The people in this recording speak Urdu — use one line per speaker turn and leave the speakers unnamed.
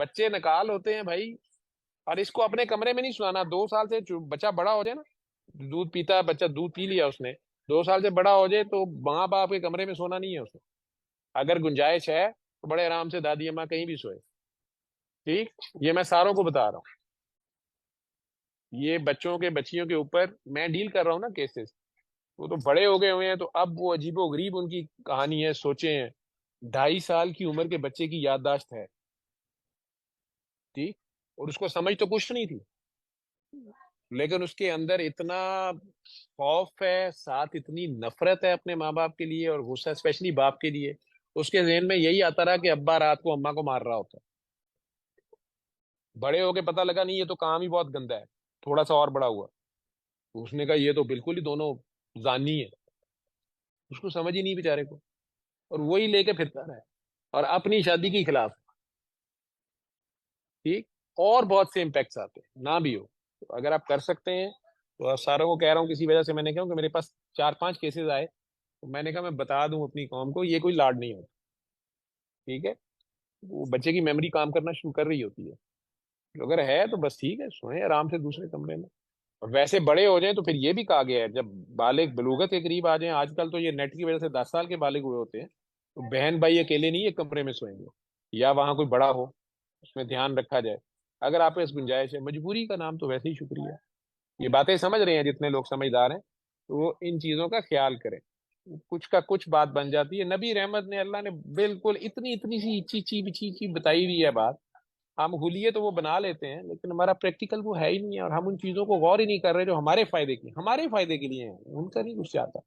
بچے نکال ہوتے ہیں بھائی، اور اس کو اپنے کمرے میں نہیں سلانا. 2 سال سے بچہ بڑا ہو جائے نا، دودھ پیتا ہے بچہ، دودھ پی لیا اس نے، 2 سال سے بڑا ہو جائے تو ماں باپ کے کمرے میں سونا نہیں ہے اس نے. اگر گنجائش ہے تو بڑے آرام سے دادی اماں کہیں بھی سوئے. ٹھیک، یہ میں ساروں کو بتا رہا ہوں. یہ بچوں کے بچیوں کے اوپر میں ڈیل کر رہا ہوں نا کیسز. وہ تو بڑے ہو گئے ہوئے ہیں، تو اب وہ عجیب و غریب ان کی کہانی ہے. سوچے ہیں 2.5 سال کی عمر کے بچے کی یادداشت ہے. ٹھیک، اور اس کو سمجھ تو کچھ نہیں تھی، لیکن اس کے اندر اتنا خوف ہے، ساتھ اتنی نفرت ہے اپنے ماں باپ کے لیے، اور غصہ اسپیشلی باپ کے لیے. اس کے ذہن میں یہی آتا رہا کہ ابا رات کو اماں کو مار رہا ہوتا ہے. بڑے ہو کے پتہ لگا نہیں، یہ تو کام ہی بہت گندا ہے. تھوڑا سا اور بڑا ہوا تو اس نے کہا یہ تو بالکل ہی دونوں زانی ہے. اس کو سمجھ ہی نہیں بیچارے کو، اور وہی لے کے پھرتا رہا ہے، اور اپنی شادی کے خلاف. ٹھیک، اور بہت سے امپیکٹس آتے ہیں نہ بھی ہو. تو اگر آپ کر سکتے ہیں تو آپ ساروں کو کہہ رہا ہوں. کسی وجہ سے میں نے کہا کہ میرے پاس 4-5 کیسز آئے، تو میں نے کہا میں بتا دوں اپنی قوم کو، یہ کوئی لاڈ نہیں ہوتا. ٹھیک ہے، وہ بچے کی میموری کام کرنا شروع کر رہی ہوتی ہے. تو اگر ہے تو بس ٹھیک ہے، سوئیں آرام سے دوسرے کمرے میں. اور ویسے بڑے ہو جائیں تو پھر یہ بھی کہا گیا ہے جب بالغ بلوغت کے قریب آ جائیں، آج کل تو یہ نیٹ کی وجہ سے 10 سال کے بالغ ہوئے ہوتے ہیں، تو بہن بھائی اکیلے نہیں ایک کمرے میں سوئیں گے، یا وہاں کوئی بڑا ہو، اس میں دھیان رکھا جائے. اگر آپ اس گنجائش ہے، مجبوری کا نام تو ویسے ہی شکریہ. یہ باتیں سمجھ رہے ہیں جتنے لوگ سمجھدار ہیں، تو وہ ان چیزوں کا خیال کریں. کچھ کا کچھ بات بن جاتی ہے. نبی رحمت نے، اللہ نے بالکل اتنی اتنی سی چی چی چی بتائی ہوئی ہے بات. ہم حلیے تو وہ بنا لیتے ہیں، لیکن ہمارا پریکٹیکل وہ ہے ہی نہیں ہے، اور ہم ان چیزوں کو غور ہی نہیں کر رہے جو ہمارے فائدے کے لیے ہیں. ان کا نہیں کچھ چاہتا.